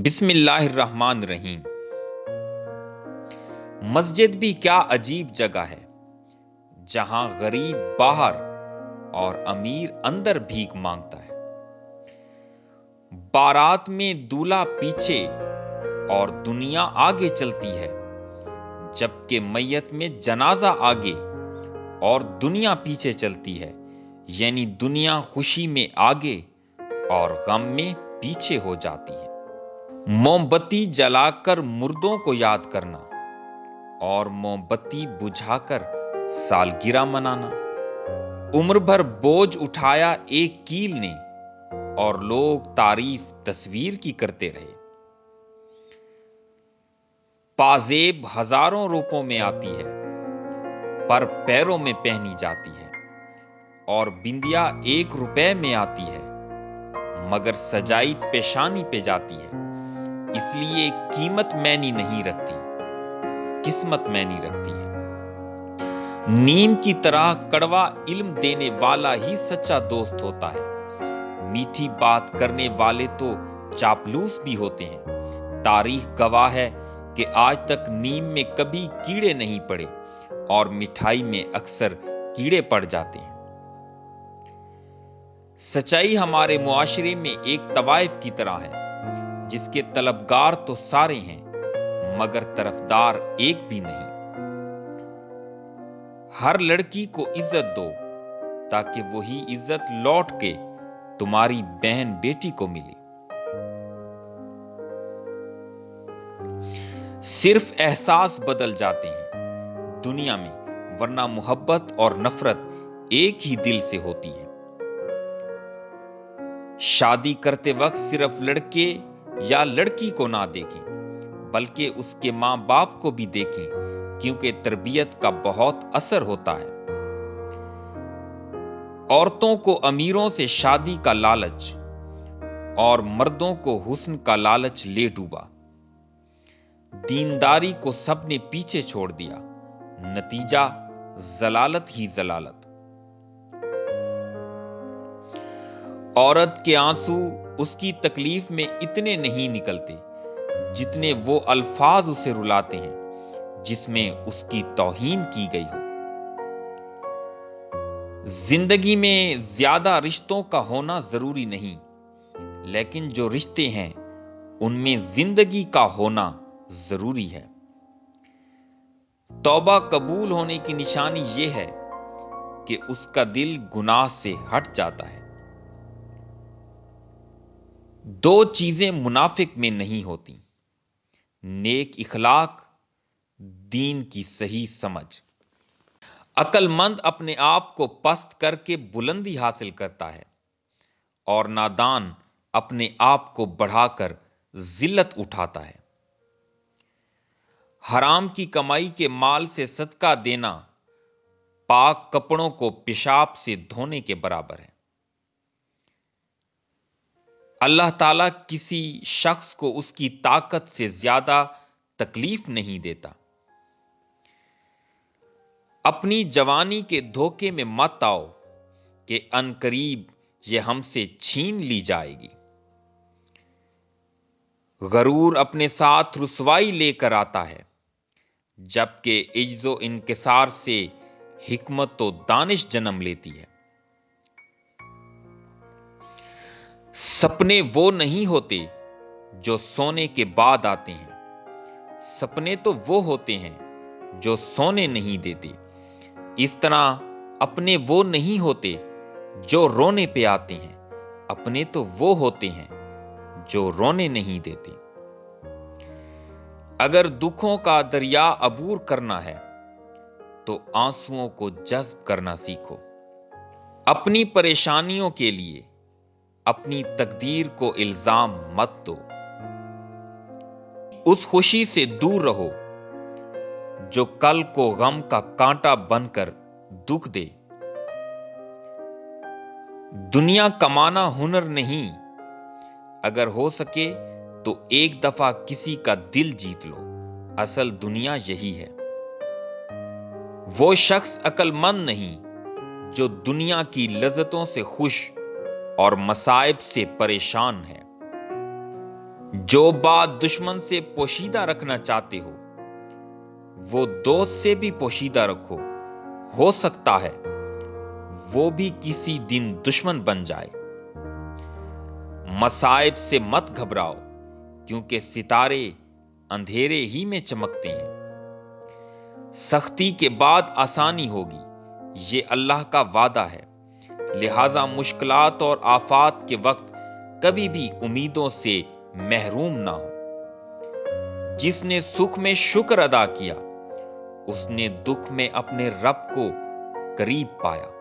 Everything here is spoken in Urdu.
بسم اللہ الرحمن الرحیم۔ مسجد بھی کیا عجیب جگہ ہے جہاں غریب باہر اور امیر اندر بھیک مانگتا ہے۔ بارات میں دولہا پیچھے اور دنیا آگے چلتی ہے، جبکہ میت میں جنازہ آگے اور دنیا پیچھے چلتی ہے، یعنی دنیا خوشی میں آگے اور غم میں پیچھے ہو جاتی ہے۔ موم بتی جلا کر مردوں کو یاد کرنا اور موم بتی بجھا کر سالگرہ منانا۔ عمر بھر بوجھ اٹھایا ایک کیل نے اور لوگ تعریف تصویر کی کرتے رہے۔ پازیب ہزاروں روپوں میں آتی ہے پر پیروں میں پہنی جاتی ہے، اور بندیا 1 روپے میں آتی ہے مگر سجائی پیشانی پہ جاتی ہے۔ اس لیے قیمت معنی نہیں رکھتی، قسمت معنی رکھتی ہے۔ نیم کی طرح کڑوا علم دینے والا ہی سچا دوست ہوتا ہے۔ میٹھی بات کرنے والے تو چاپلوس بھی ہوتے ہیں۔ تاریخ گواہ ہے کہ آج تک نیم میں کبھی کیڑے نہیں پڑے اور مٹھائی میں اکثر کیڑے پڑ جاتے ہیں۔ سچائی ہمارے معاشرے میں ایک طوائف کی طرح ہے جس کے طلبگار تو سارے ہیں مگر طرفدار ایک بھی نہیں۔ ہر لڑکی کو عزت دو تاکہ وہی عزت لوٹ کے تمہاری بہن بیٹی کو ملے۔ صرف احساس بدل جاتے ہیں دنیا میں، ورنہ محبت اور نفرت ایک ہی دل سے ہوتی ہے۔ شادی کرتے وقت صرف لڑکے یا لڑکی کو نہ دیکھیں بلکہ اس کے ماں باپ کو بھی دیکھیں، کیونکہ تربیت کا بہت اثر ہوتا ہے۔ عورتوں کو امیروں سے شادی کا لالچ اور مردوں کو حسن کا لالچ لے ڈوبا۔ دینداری کو سب نے پیچھے چھوڑ دیا، نتیجہ ضلالت ہی ضلالت۔ عورت کے آنسو اس کی تکلیف میں اتنے نہیں نکلتے جتنے وہ الفاظ اسے رلاتے ہیں جس میں اس کی توہین کی گئی ہو۔ زندگی میں زیادہ رشتوں کا ہونا ضروری نہیں، لیکن جو رشتے ہیں ان میں زندگی کا ہونا ضروری ہے۔ توبہ قبول ہونے کی نشانی یہ ہے کہ اس کا دل گناہ سے ہٹ جاتا ہے۔ 2 چیزیں منافق میں نہیں ہوتی: نیک اخلاق، دین کی صحیح سمجھ۔ عقل مند اپنے آپ کو پست کر کے بلندی حاصل کرتا ہے اور نادان اپنے آپ کو بڑھا کر ذلت اٹھاتا ہے۔ حرام کی کمائی کے مال سے صدقہ دینا پاک کپڑوں کو پیشاب سے دھونے کے برابر ہے۔ اللہ تعالیٰ کسی شخص کو اس کی طاقت سے زیادہ تکلیف نہیں دیتا۔ اپنی جوانی کے دھوکے میں مت آؤ کہ عنقریب یہ ہم سے چھین لی جائے گی۔ غرور اپنے ساتھ رسوائی لے کر آتا ہے، جبکہ عجز و انکسار سے حکمت و دانش جنم لیتی ہے۔ سپنے وہ نہیں ہوتے جو سونے کے بعد آتے ہیں، سپنے تو وہ ہوتے ہیں جو سونے نہیں دیتے۔ اس طرح اپنے وہ نہیں ہوتے جو رونے پہ آتے ہیں، اپنے تو وہ ہوتے ہیں جو رونے نہیں دیتے۔ اگر دکھوں کا دریا عبور کرنا ہے تو آنسوؤں کو جذب کرنا سیکھو۔ اپنی پریشانیوں کے لیے اپنی تقدیر کو الزام مت دو۔ اس خوشی سے دور رہو جو کل کو غم کا کانٹا بن کر دکھ دے۔ دنیا کمانا ہنر نہیں، اگر ہو سکے تو ایک دفعہ کسی کا دل جیت لو، اصل دنیا یہی ہے۔ وہ شخص عقل مند نہیں جو دنیا کی لذتوں سے خوش اور مصائب سے پریشان ہے۔ جو بات دشمن سے پوشیدہ رکھنا چاہتے ہو وہ دوست سے بھی پوشیدہ رکھو، ہو سکتا ہے وہ بھی کسی دن دشمن بن جائے۔ مصائب سے مت گھبراؤ، کیونکہ ستارے اندھیرے ہی میں چمکتے ہیں۔ سختی کے بعد آسانی ہوگی، یہ اللہ کا وعدہ ہے۔ لہذا مشکلات اور آفات کے وقت کبھی بھی امیدوں سے محروم نہ ہو۔ جس نے سکھ میں شکر ادا کیا اس نے دکھ میں اپنے رب کو قریب پایا۔